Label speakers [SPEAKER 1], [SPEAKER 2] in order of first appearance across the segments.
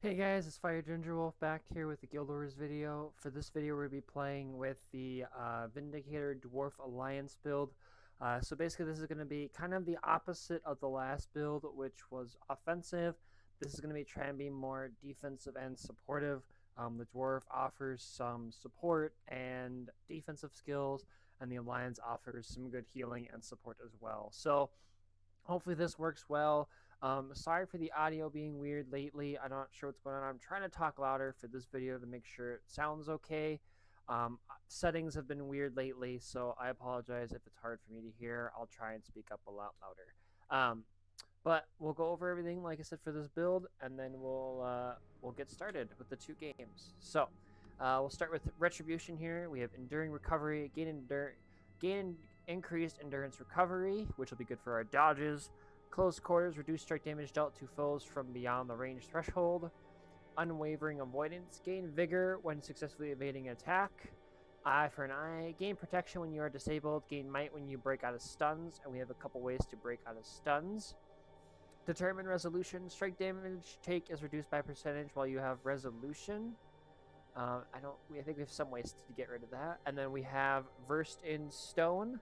[SPEAKER 1] Hey guys, it's Fire Ginger Wolf back here with the Guild Wars video. For this video, we're going to be playing with the Vindicator Dwarf Alliance build. So basically, this is going to be kind of the opposite of the last build, which was offensive. This is going to be trying to be more defensive and supportive. The Dwarf offers some support and defensive skills, and the Alliance offers some good healing and support as well. So hopefully this works well. Sorry for the audio being weird lately. I'm not sure what's going on. I'm trying to talk louder for this video to make sure it sounds okay. Settings have been weird lately, so I apologize if it's hard for me to hear. I'll try and speak up a lot louder. But we'll go over everything, like I said, for this build, and then we'll get started with the two games. So we'll start with Retribution here. We have Enduring Recovery, gain increased endurance recovery, which will be good for our dodges. Close quarters, reduce strike damage dealt to foes from beyond the range threshold. Unwavering avoidance, gain vigor when successfully evading an attack. Eye for an eye, gain protection when you are disabled, gain might when you break out of stuns, and we have a couple ways to break out of stuns. Determine resolution, strike damage take is reduced by percentage while you have resolution. I think we have some ways to get rid of that. And then we have Versed in Stone.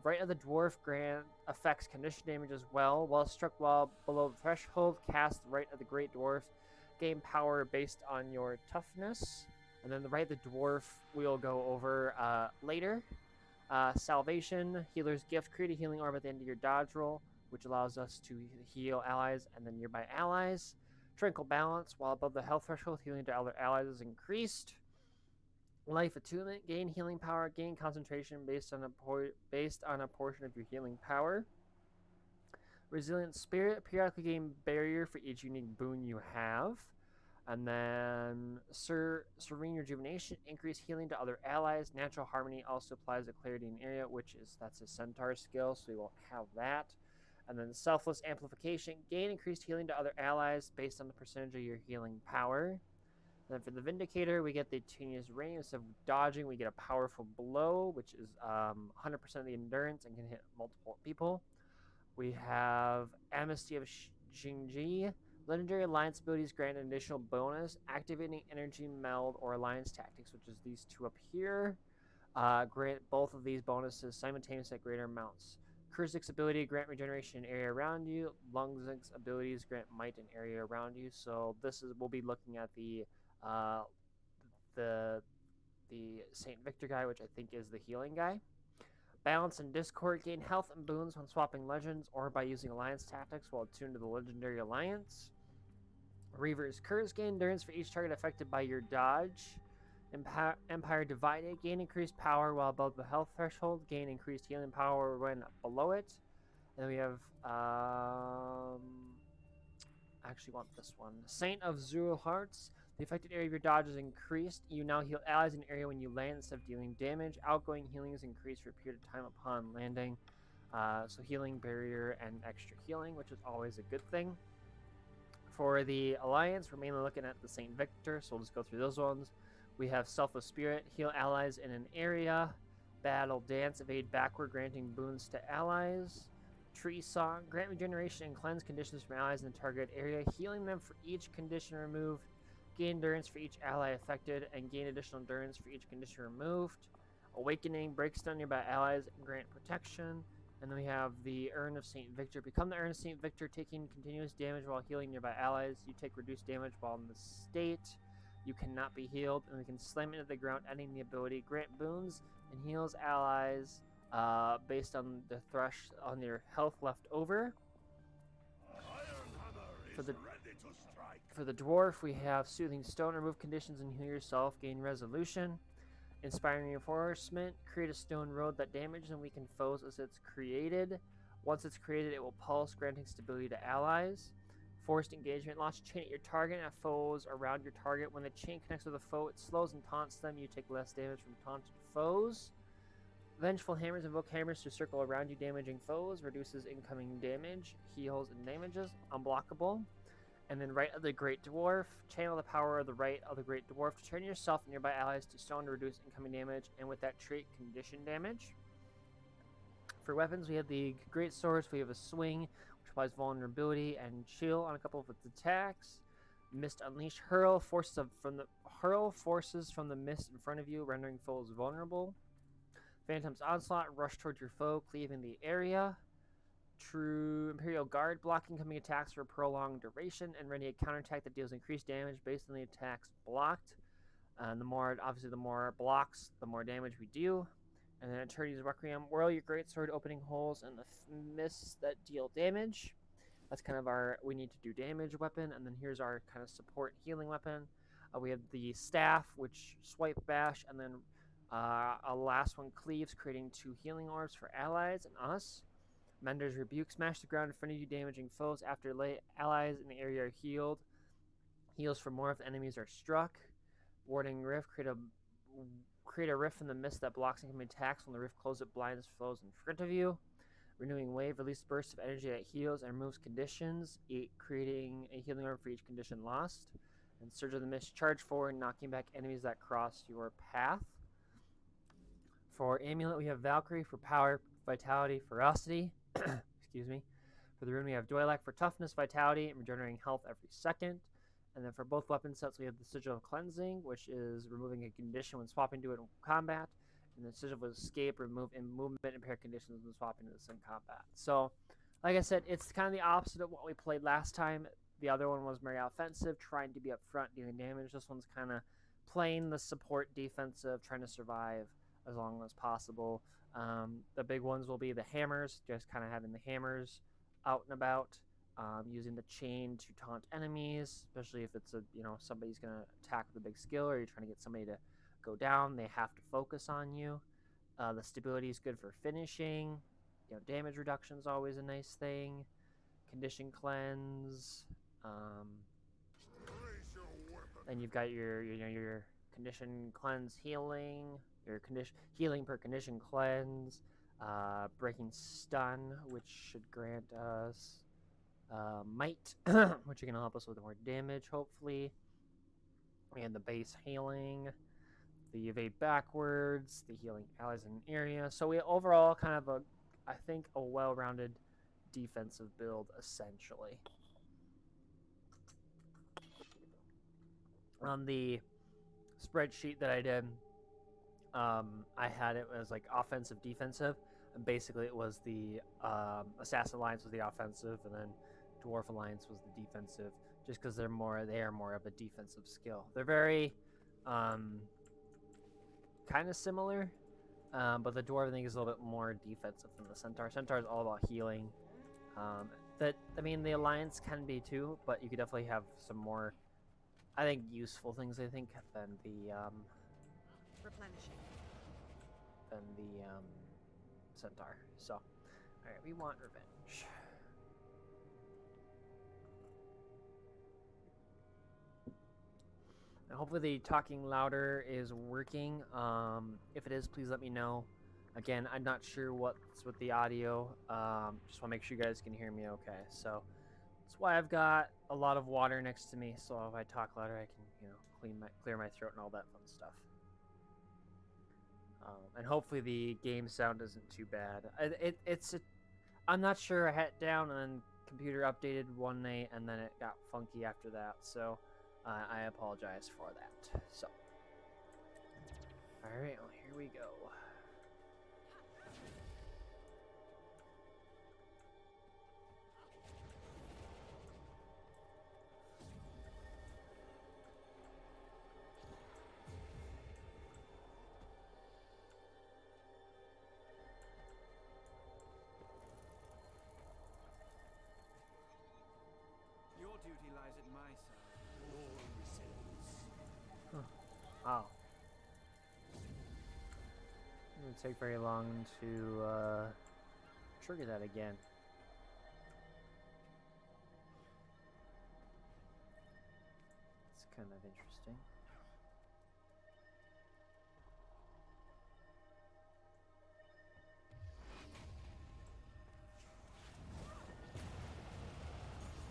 [SPEAKER 1] Right of the Dwarf grant affects condition damage as well. While struck while below the threshold, cast Right of the Great Dwarf. Gain power based on your toughness. And then the Right of the Dwarf we'll go over later. Salvation, Healer's Gift. Create a healing orb at the end of your dodge roll, which allows us to heal allies and then nearby allies. Tranquil Balance, while above the health threshold, healing to other allies is increased. Life Attunement, gain healing power, gain concentration based on a portion of your healing power. Resilient Spirit, periodically gain barrier for each unique boon you have. And then Serene Rejuvenation, increase healing to other allies. Natural Harmony also applies to clarity in area, that's a centaur skill, so we won't have that. And then Selfless Amplification, gain increased healing to other allies based on the percentage of your healing power. And then for the Vindicator, we get the tenuous range. Instead of dodging, we get a powerful blow, which is 100% of the endurance and can hit multiple people. We have Amnesty of Xingji. Legendary Alliance abilities grant an additional bonus. Activating Energy Meld or Alliance Tactics, which is these two up here. Grant both of these bonuses simultaneously at greater amounts. Kurzik's ability grant regeneration in area around you. Lungzik's abilities grant might in area around you. So we'll be looking at the the Saint Victor guy, which I think is the healing guy. Balance and Discord, gain health and boons when swapping legends or by using alliance tactics while attuned to the legendary alliance. Reaver's Curse, gain endurance for each target affected by your dodge. Empire Divided, gain increased power while above the health threshold, gain increased healing power when below it. And then we have I actually want this one. Saint of Zero Hearts. The affected area of your dodge is increased. You now heal allies in an area when you land instead of dealing damage. Outgoing healing is increased for a period of time upon landing. So healing, barrier, and extra healing, which is always a good thing. For the Alliance, we're mainly looking at the Saint Victor, so we'll just go through those ones. We have Selfless Spirit, heal allies in an area. Battle Dance, evade backward, granting boons to allies. Tree Song, grant regeneration and cleanse conditions from allies in the target area, healing them for each condition removed. Gain endurance for each ally affected, and gain additional endurance for each condition removed. Awakening, break stun nearby allies and grant protection. And then we have the Urn of St. Victor. Become the Urn of St. Victor, taking continuous damage while healing nearby allies. You take reduced damage while in the state. You cannot be healed, and we can slam into the ground, ending the ability. Grant boons and heals allies based on the on their health left over. For the Dwarf, we have Soothing Stone. Remove conditions and heal yourself. Gain resolution. Inspiring Reinforcement, create a stone road that damages and weakens foes as it's created. Once it's created, it will pulse, granting stability to allies. Forced Engagement, launch a chain at your target and at foes around your target. When the chain connects with a foe, it slows and taunts them. You take less damage from taunted foes. Vengeful Hammers, invoke hammers to circle around you, damaging foes. Reduces incoming damage, heals, and damages. Unblockable. And then Rite of the Great Dwarf, channel the power of the Rite of the Great Dwarf to turn yourself and nearby allies to stone to reduce incoming damage, and with that trait, condition damage. For weapons, we have the Greatsword, we have a swing, which applies vulnerability and chill on a couple of its attacks. Mist Unleash. Hurl forces from the mist in front of you, rendering foes vulnerable. Phantom's Onslaught. Rush towards your foe, cleaving the area. True Imperial Guard. Block incoming attacks for a prolonged duration and ready a counterattack that deals increased damage based on the attacks blocked. And the more blocks, the more damage we do. And then Eternity's Requiem. Whirl your Greatsword, opening holes in the mists that deal damage. That's kind of our we need to do damage weapon. And then here's our kind of support healing weapon. We have the Staff, which swipe bash, and then a last one cleaves, creating 2 healing orbs for allies and us. Mender's Rebuke. Smash the ground in front of you, damaging foes after allies in the area are healed. Heals for more if the enemies are struck. Warding Rift. Create a rift in the mist that blocks incoming attacks. When the rift closes, it blinds foes in front of you. Renewing Wave. Release bursts of energy that heals and removes conditions, creating a healing orb for each condition lost. And Surge of the Mist. Charge forward, knocking back enemies that cross your path. For Amulet, we have Valkyrie for power, vitality, ferocity. Excuse me. For the rune, we have Doilak for toughness, vitality, and regenerating health every second. And then for both weapon sets, we have the Sigil of Cleansing, which is removing a condition when swapping to it in combat. And the Sigil of Escape, remove in movement impaired conditions when swapping to this in combat. So, like I said, it's kind of the opposite of what we played last time. The other one was very offensive, trying to be up front, dealing damage. This one's kind of playing the support defensive, trying to survive as long as possible. The big ones will be the hammers, just kind of having the hammers out and about. Using the chain to taunt enemies, especially if it's somebody's gonna attack with a big skill, or you're trying to get somebody to go down. They have to focus on you. The stability is good for finishing. Damage reduction is always a nice thing. Condition cleanse. Then you've got your condition cleanse healing. Your healing per condition cleanse. Breaking stun, which should grant us might, which are going to help us with more damage, hopefully. And the base healing, the evade backwards, the healing allies in an area. So we overall kind of I think a well-rounded defensive build, essentially. On the spreadsheet that I did, I had it as like offensive, defensive, and basically it was the Assassin Alliance was the offensive, and then Dwarf Alliance was the defensive, just because they are more of a defensive skill. They're very kind of similar, but the Dwarf I think is a little bit more defensive than the Centaur. Centaur is all about healing. The Alliance can be too, but you could definitely have some more, I think, useful things, I think, than the
[SPEAKER 2] replenishing.
[SPEAKER 1] Than the Centaur. So, alright, we want revenge. And hopefully the talking louder is working. If it is, please let me know. Again, I'm not sure what's with the audio. Just want to make sure you guys can hear me okay. So that's why I've got a lot of water next to me. So if I talk louder, I can, clear my throat and all that fun stuff. And hopefully the game sound isn't too bad. I'm not sure. I had it down and then computer updated one night and then it got funky after that. So I apologize for that. So, all right, well, here we go.
[SPEAKER 3] Your duty lies at my side. Your resilience.
[SPEAKER 1] Oh. It wouldn't take very long to trigger that again. It's kind of interesting.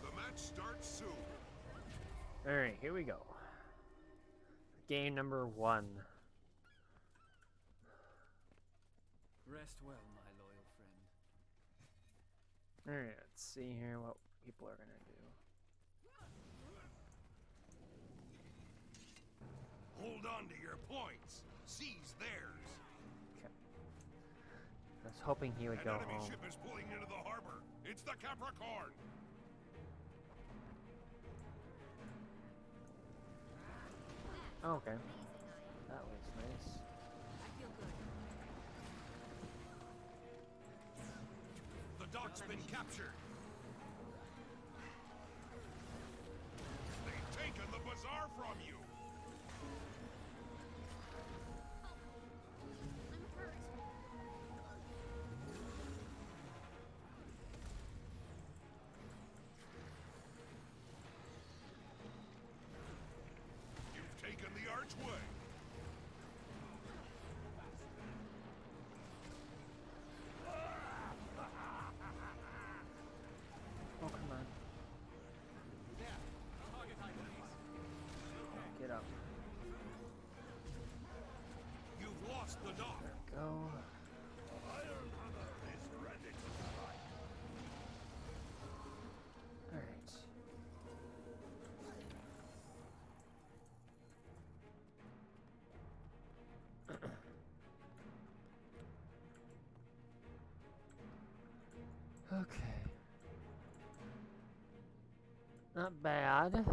[SPEAKER 4] The match starts soon.
[SPEAKER 1] Alright, here we go. Game number 1.
[SPEAKER 3] Rest well, my loyal friend.
[SPEAKER 1] Alright, let's see here what people are gonna do.
[SPEAKER 4] Hold on to your points. Seize theirs.
[SPEAKER 1] Okay. I was hoping he would
[SPEAKER 4] An
[SPEAKER 1] go
[SPEAKER 4] enemy
[SPEAKER 1] home.
[SPEAKER 4] ship is pulling into the harbor. It's the Capricorn.
[SPEAKER 1] Oh, okay. That was nice.
[SPEAKER 2] I feel good.
[SPEAKER 4] The dock's been captured. They've taken the bazaar from you. You've taken the archway.
[SPEAKER 1] Oh, come on. Get up.
[SPEAKER 4] You've lost the dock.
[SPEAKER 1] Go. Alright. Okay. Not bad. Alright.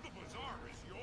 [SPEAKER 4] The bazaar is yours.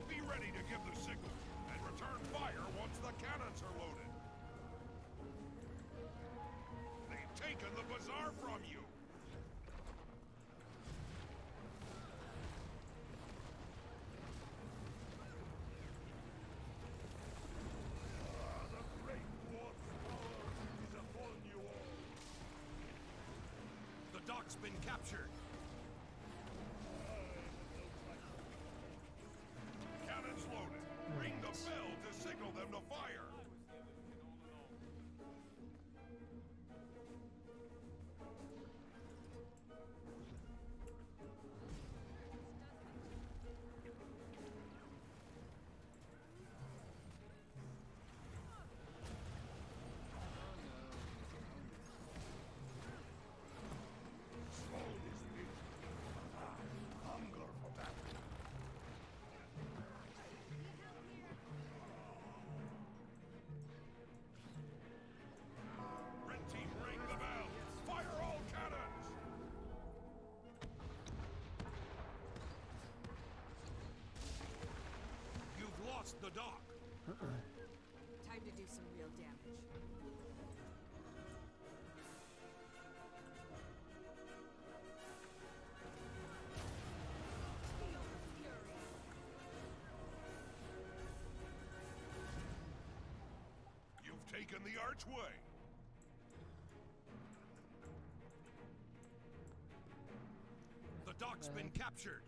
[SPEAKER 4] Be ready to give the signal and return fire once the cannons are loaded. They've taken the bazaar from you. The great Dwarf's power is upon you all. The dock's been captured. Cannons loaded. Ring the bell to signal them to fire. Hunger for battle. Red team, ring the bell. Fire all cannons. You've lost the dock.
[SPEAKER 2] Time to do some real damage.
[SPEAKER 4] You've taken the archway. The dock's been captured.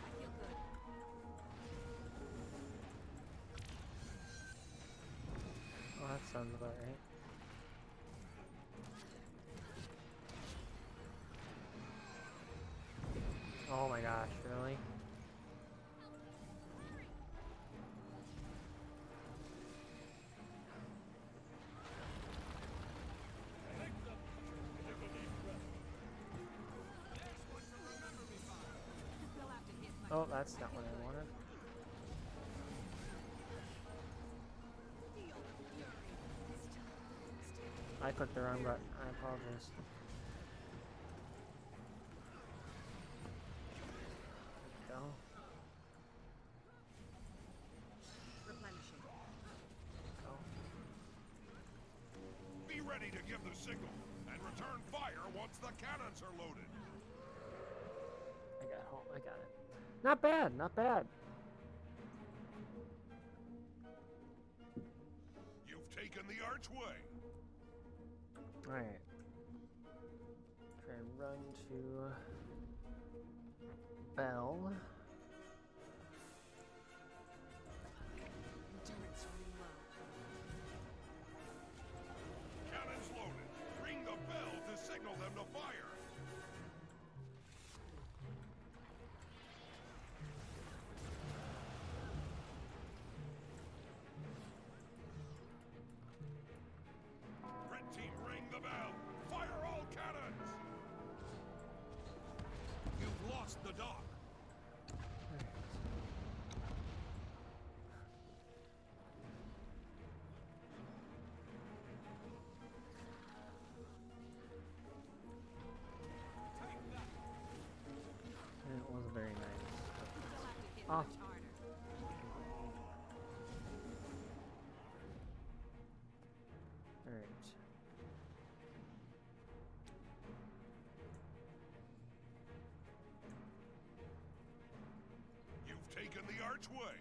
[SPEAKER 2] I feel good.
[SPEAKER 1] Oh, that sounds about right. Oh my gosh, really? Oh, that's not what I wanted. I clicked the wrong button. I apologize. There we go.
[SPEAKER 2] Replenishing.
[SPEAKER 1] Go.
[SPEAKER 4] Be ready to give the signal and return fire once the cannons are loaded.
[SPEAKER 1] I got home. I got it. Not bad. Not bad.
[SPEAKER 4] You've taken the archway.
[SPEAKER 1] All right. Try and run to Bell.
[SPEAKER 2] Turrets running low.
[SPEAKER 4] Cannons loaded. Ring the bell to signal them to fire. Red team, ring the bell. Fire all cannons. You've lost the dock.
[SPEAKER 1] It was very nice.
[SPEAKER 2] You'll have to hit
[SPEAKER 1] Oh.
[SPEAKER 2] much harder.
[SPEAKER 1] All right.
[SPEAKER 4] You've taken the archway.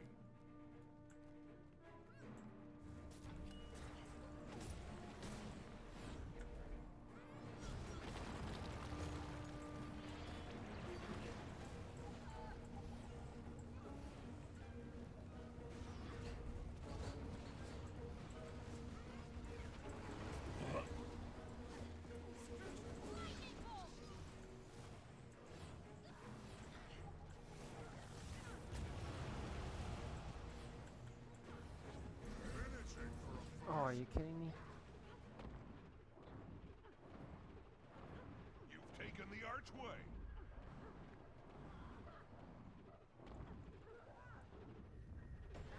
[SPEAKER 1] Oh, are you kidding me?
[SPEAKER 4] You've taken the archway.
[SPEAKER 1] There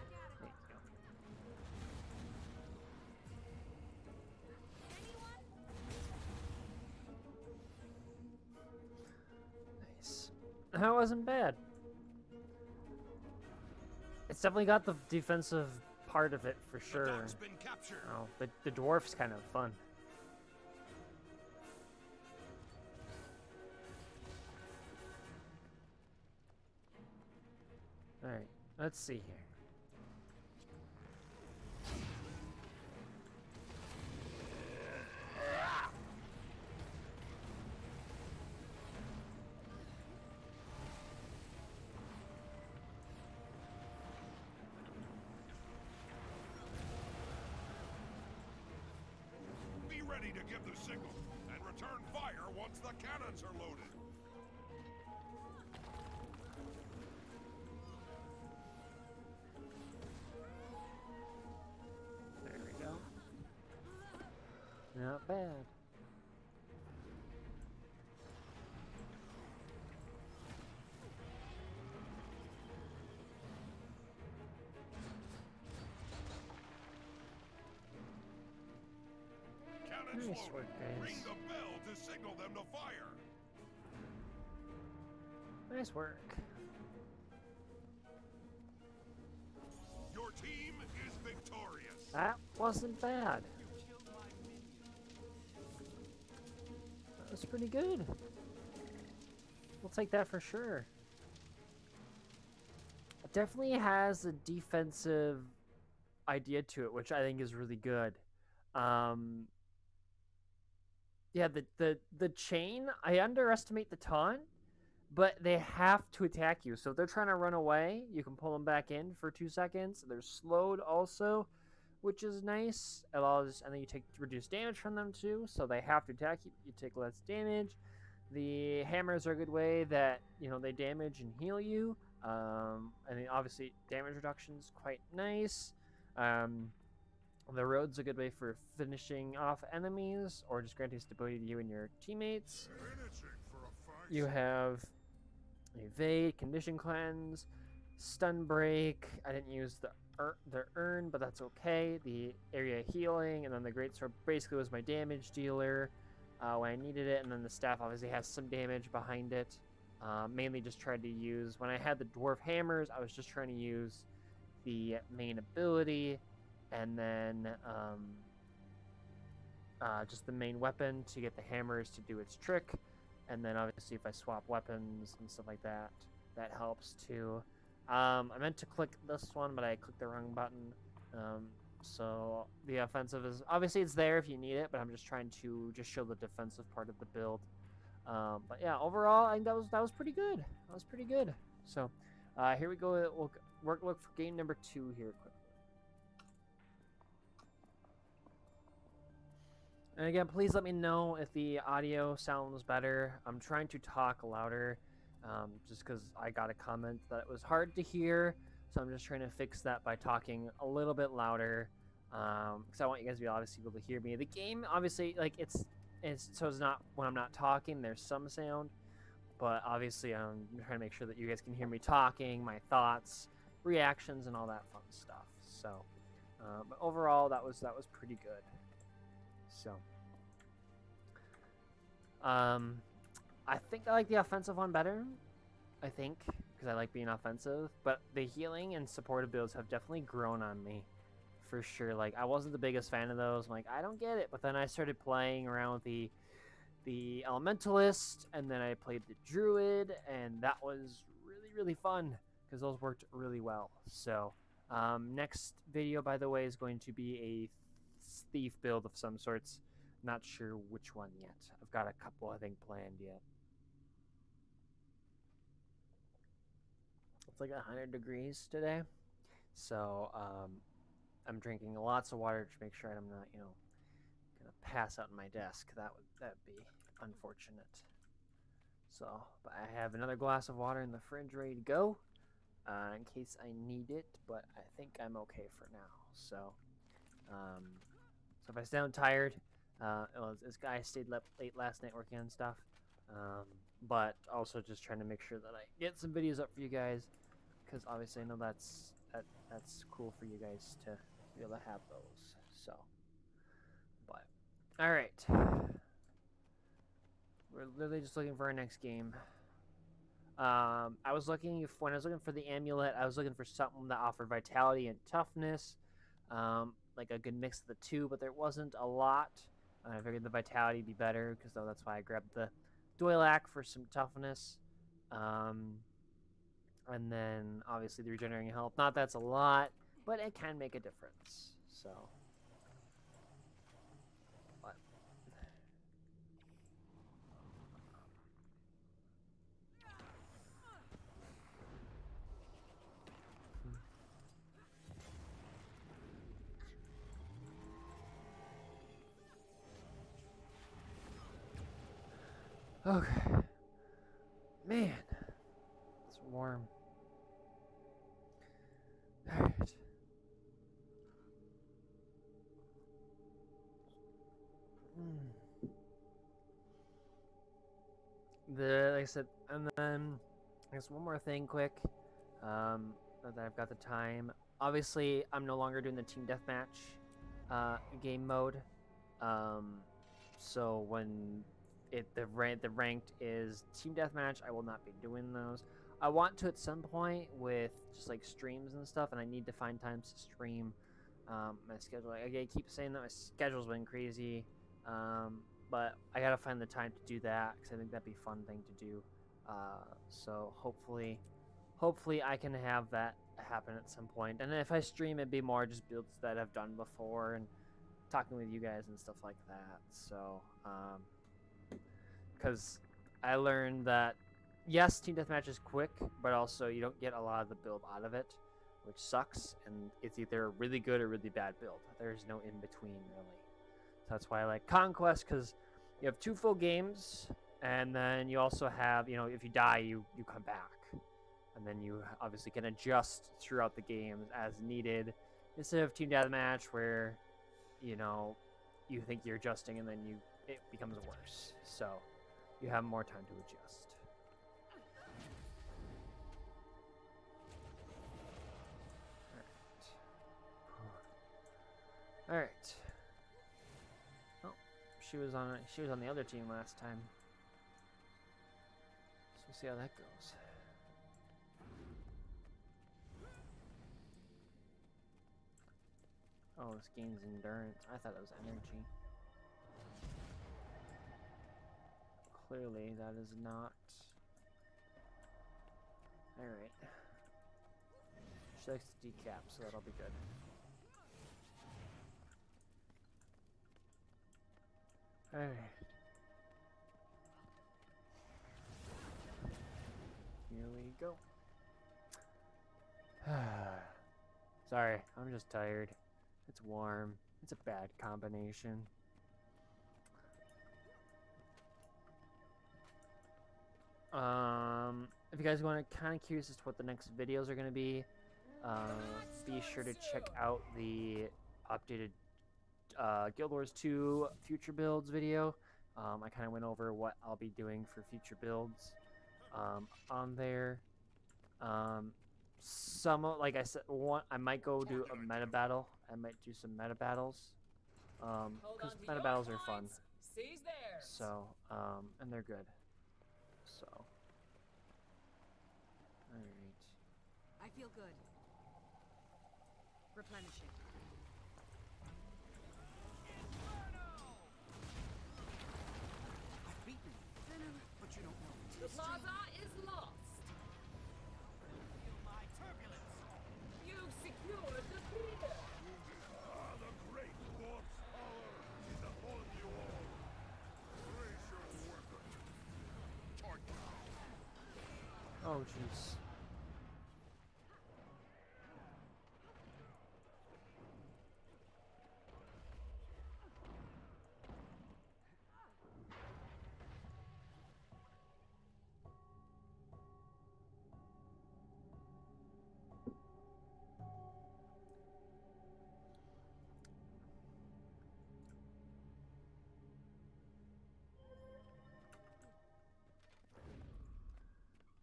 [SPEAKER 1] you go. Nice. That wasn't bad. It's definitely got the defensive part of it for
[SPEAKER 4] The
[SPEAKER 1] sure.
[SPEAKER 4] dock's been captured.
[SPEAKER 1] Oh, but the dwarf's kind of fun. All right, let's see here.
[SPEAKER 4] Be ready to give the signal and return fire once the cannons are loaded.
[SPEAKER 1] There we go. Not bad.
[SPEAKER 4] Cannons
[SPEAKER 1] Nice
[SPEAKER 4] loaded.
[SPEAKER 1] work, guys.
[SPEAKER 4] Ring the bell to signal them to fire.
[SPEAKER 1] Nice work.
[SPEAKER 4] Your team is victorious.
[SPEAKER 1] That wasn't bad. That was pretty good. We'll take that for sure. It definitely has a defensive idea to it, which I think is really good. Yeah, the chain, I underestimate the taunt, but they have to attack you. So if they're trying to run away, you can pull them back in for 2 seconds. They're slowed also, which is nice. Allows, and then you take reduced damage from them too, so they have to attack you. You take less damage. The hammers are a good way that they damage and heal you. And then obviously damage reduction is quite nice. The road's a good way for finishing off enemies or just granting stability to you and your teammates.
[SPEAKER 4] Finishing for a fight.
[SPEAKER 1] You have evade, condition cleanse, stun break. I didn't use the urn, but that's okay. The area healing, and then the greatsword basically was my damage dealer when I needed it, and then the staff obviously has some damage behind it. Mainly just tried to use, when I had the dwarf hammers, I was just trying to use the main ability, and then just the main weapon to get the hammers to do its trick. And then obviously if I swap weapons and stuff like that, that helps too. I meant to click this one, but I clicked the wrong button. So the offensive is, obviously it's there if you need it, but I'm just trying to just show the defensive part of the build. But yeah, overall, I think that was pretty good. That was pretty good. So here we go. We'll look for game number 2 here quick. And again, please let me know if the audio sounds better. I'm trying to talk louder, just because I got a comment that it was hard to hear. So I'm just trying to fix that by talking a little bit louder, because I want you guys to be obviously able to hear me. The game, obviously, like it's not when I'm not talking, there's some sound, but obviously I'm trying to make sure that you guys can hear me talking, my thoughts, reactions, and all that fun stuff. So, but overall, that was pretty good. So, I think I like the offensive one better. I think because I like being offensive, but the healing and supportive builds have definitely grown on me, for sure. Like I wasn't the biggest fan of those. I'm like, I don't get it. But then I started playing around with the elementalist, and then I played the druid, and that was really fun because those worked really well. So, next video, by the way, is going to be a thief build of some sorts. Not sure which one yet. I've got a couple, I think, planned yet. It's like 100 degrees today, so I'm drinking lots of water to make sure I'm not, gonna pass out on my desk. That'd be unfortunate. So, but I have another glass of water in the fridge ready to go, in case I need it. But I think I'm okay for now. So, so if I sound tired, this guy stayed late last night working on stuff. But also just trying to make sure that I get some videos up for you guys, because obviously I know that's cool for you guys to be able to have those. So, but all right, we're literally just looking for our next game. I was looking when I was looking for the amulet, I was looking for something that offered vitality and toughness, like a good mix of the two, but there wasn't a lot. I figured the vitality would be better, because that's why I grabbed the Doilak for some toughness. And then obviously the regenerating health. Not that's a lot, but it can make a difference. So, but okay, man, it's warm. All right. Like I said, and then I guess one more thing quick, now that I've got the time. Obviously, I'm no longer doing the team deathmatch game mode. So when the ranked is team deathmatch, I will not be doing those. I want to at some point with just like streams and stuff, and I need to find times to stream. My schedule, like, I keep saying that my schedule's been crazy, but I gotta find the time to do that, because I think that'd be a fun thing to do. So hopefully I can have that happen at some point. And if I stream, it'd be more just builds that I've done before and talking with you guys and stuff like that. So, because I learned that yes, team deathmatch is quick, but also you don't get a lot of the build out of it, which sucks. And it's either a really good or really bad build. There's no in between really. So that's why I like Conquest, because you have 2 full games, and then you also have, if you die, you come back. And then you obviously can adjust throughout the games as needed, instead of team deathmatch where, you think you're adjusting and then it becomes worse. So you have more time to adjust. All right. Oh, she was on the other team last time. So we'll see how that goes. Oh, this gains endurance. I thought it was energy. Clearly, that is not. Alright. She likes to decap, so that'll be good. Alright. Here we go. Sorry, I'm just tired. It's warm. It's a bad combination. If you guys want to kind of curious as to what the next videos are going to be sure to check out the updated Guild Wars 2 future builds video. I kind of went over what I'll be doing for future builds on there. Like I said, I might go do a meta battle. I might do some meta battles because meta battles are fun. So, and they're good. So, all right.
[SPEAKER 2] I feel good. Replenishing.
[SPEAKER 3] I've beaten you,
[SPEAKER 2] Venom.
[SPEAKER 3] but you don't know.
[SPEAKER 5] The plaza is lost.
[SPEAKER 3] Feel my turbulence.
[SPEAKER 5] You've secured the theater.
[SPEAKER 4] The great dwarf's power is upon you all. Raise your weapon. Charge.
[SPEAKER 1] Oh, jeez.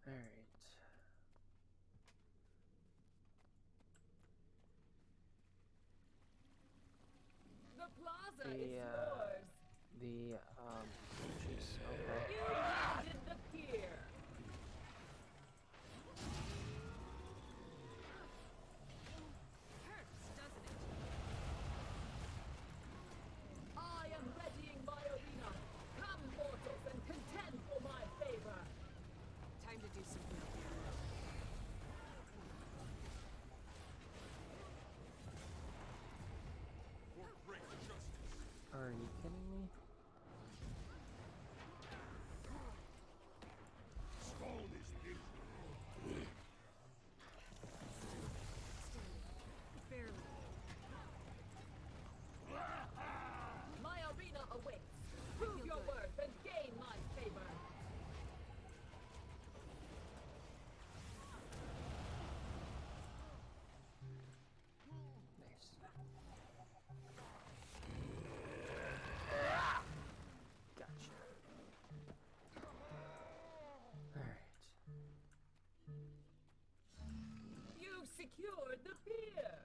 [SPEAKER 1] All right.
[SPEAKER 5] The plaza is yours.
[SPEAKER 1] Jeez, okay.
[SPEAKER 5] You landed the pier.
[SPEAKER 2] Hurts, doesn't it?
[SPEAKER 5] I am readying my arena. Come, mortals, and contend for my favor.
[SPEAKER 2] Time to do some real damage.
[SPEAKER 4] For great justice.
[SPEAKER 1] Are you kidding me?
[SPEAKER 4] Stone is built.
[SPEAKER 2] Barely.
[SPEAKER 5] My arena awaits. Prove your worth and gain my favor.
[SPEAKER 1] Nice. Gotcha. Alright.
[SPEAKER 5] You've secured the pier.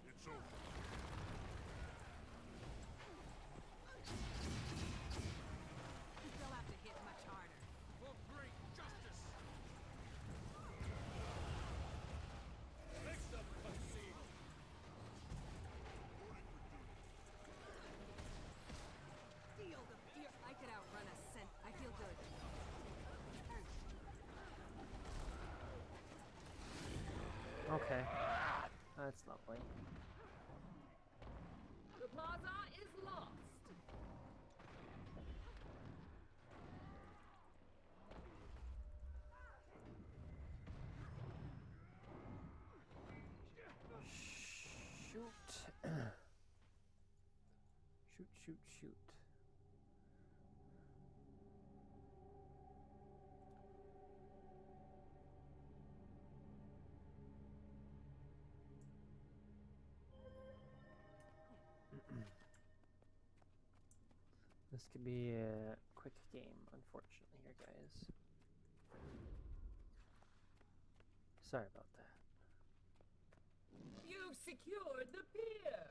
[SPEAKER 4] It's over.
[SPEAKER 2] They'll have to hit much harder.
[SPEAKER 3] For great justice.
[SPEAKER 4] Make them concede.
[SPEAKER 2] Feel the fear. I could outrun a cent. I feel good.
[SPEAKER 1] Okay. That's lovely.
[SPEAKER 5] The plaza is lost.
[SPEAKER 1] Shoot. Shoot. This could be a quick game, unfortunately, here, guys. Sorry about that.
[SPEAKER 5] You've secured the pier.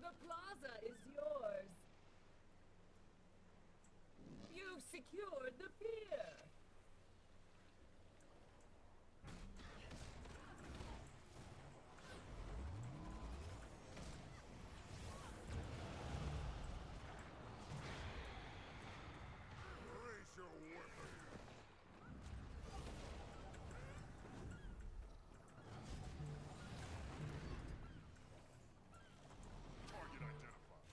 [SPEAKER 5] The plaza is yours. You've secured the pier.
[SPEAKER 4] Raise your weapon. Target identified.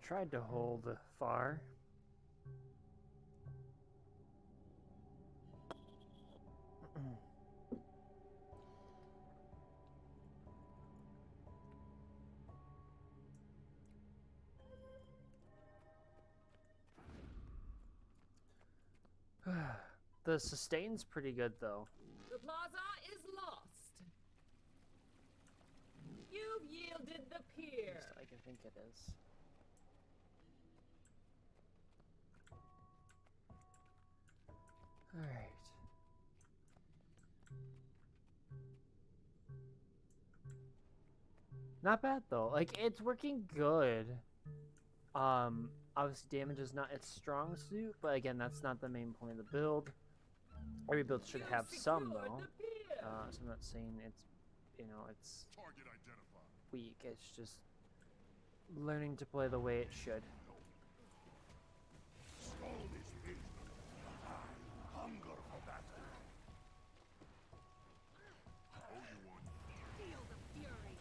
[SPEAKER 1] Tried to hold far. The sustain's pretty good though.
[SPEAKER 5] The plaza is lost. You've yielded the
[SPEAKER 1] At
[SPEAKER 5] pier.
[SPEAKER 1] least I can think it is. All right. Not bad though. Like it's working good. Obviously damage is not its strong suit, but again, that's not the main point of the build. Every build should
[SPEAKER 5] You've
[SPEAKER 1] have some
[SPEAKER 5] secured
[SPEAKER 1] though.
[SPEAKER 5] the pier.
[SPEAKER 1] So I'm not saying it's, it's
[SPEAKER 4] Target identified.
[SPEAKER 1] weak. It's just learning to play the way it should.
[SPEAKER 4] Stall is reasonable. I hunger for battle. Oh, you want?
[SPEAKER 2] Feel the fury.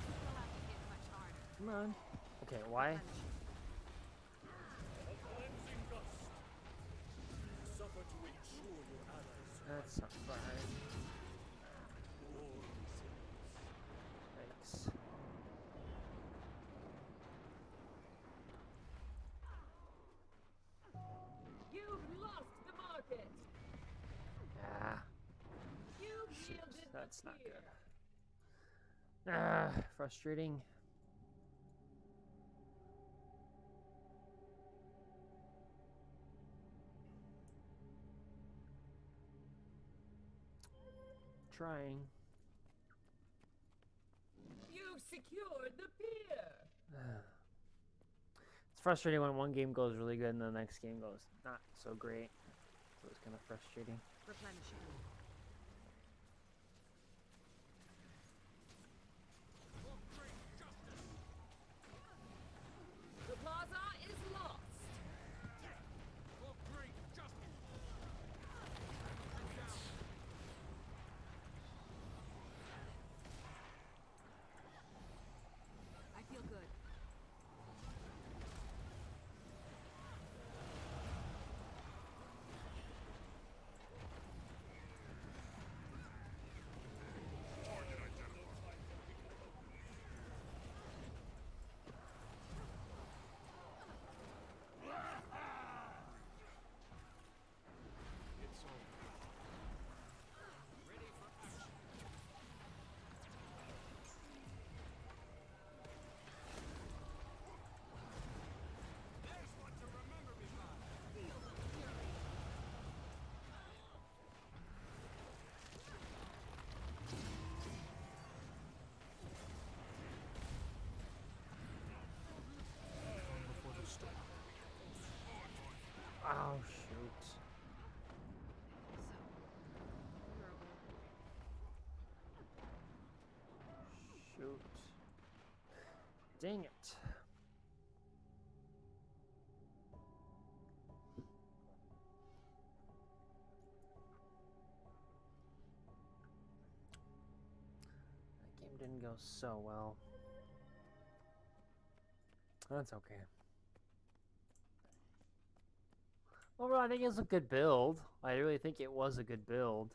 [SPEAKER 2] You'll have to hit much harder.
[SPEAKER 1] Come on. Okay, why?
[SPEAKER 3] Cleansing gust. Suffer to ensure your allies
[SPEAKER 1] That's not fine. Thanks.
[SPEAKER 5] You've lost the market.
[SPEAKER 1] Ah,
[SPEAKER 5] You've
[SPEAKER 1] shoot.
[SPEAKER 5] yielded
[SPEAKER 1] That's
[SPEAKER 5] the
[SPEAKER 1] not
[SPEAKER 5] pier.
[SPEAKER 1] good. Ah, frustrating. Trying.
[SPEAKER 5] You've secured the pier.
[SPEAKER 1] It's frustrating when one game goes really good and the next game goes not so great. So it's kind of frustrating.
[SPEAKER 2] Replenishing.
[SPEAKER 5] The plaza is lost.
[SPEAKER 3] for great justice.
[SPEAKER 2] I feel good.
[SPEAKER 1] Oh, shoot. Shoot. Dang it. That game didn't go so well. That's okay. Overall, I think it's a good build. I really think it was a good build.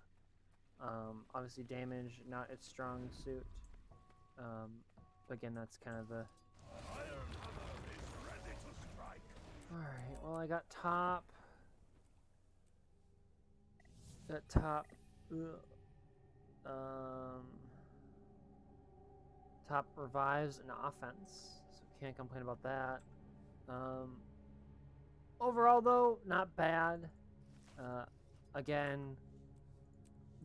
[SPEAKER 1] Obviously, damage, not its strong suit. But again, that's kind of the...
[SPEAKER 4] Iron Hammer is ready to strike.
[SPEAKER 1] Alright, well, I got top. Got top. Top revives and offense. So can't complain about that. Overall, though, not bad. Again,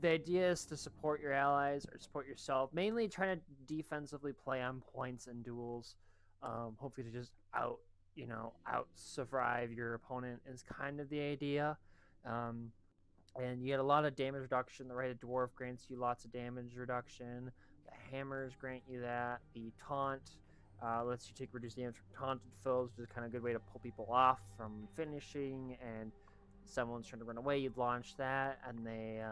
[SPEAKER 1] the idea is to support your allies or support yourself. Mainly trying to defensively play on points and duels. Hopefully to just out survive your opponent is kind of the idea. And you get a lot of damage reduction. The Rite Dwarf grants you lots of damage reduction. The hammers grant you that. The taunt lets you take reduced damage from taunted foes, which is kind of a good way to pull people off from finishing. And someone's trying to run away, you'd launch that, and they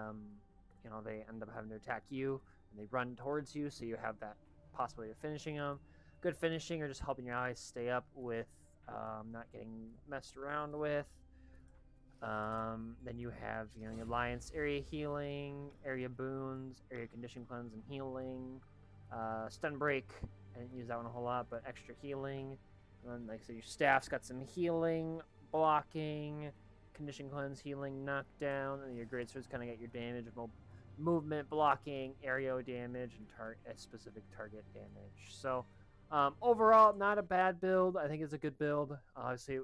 [SPEAKER 1] end up having to attack you, and they run towards you, so you have that possibility of finishing them. Good finishing, or just helping your allies stay up with not getting messed around with. Then you have your alliance area healing, area boons, area condition cleanse and healing, stun break. I didn't use that one a whole lot, but extra healing. And then, like I said, your staff's got some healing, blocking, condition cleanse, healing, knockdown, and your greatsword's kind of got your damage, movement, blocking, area damage, and specific target damage. So overall, not a bad build. I think it's a good build. Obviously,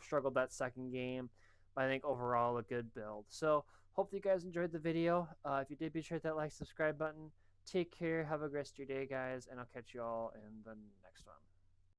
[SPEAKER 1] struggled that second game. But I think overall a good build. So hopefully you guys enjoyed the video. If you did, be sure to hit that like, subscribe button. Take care. Have a great rest of your day, guys, and I'll catch you all in the next one.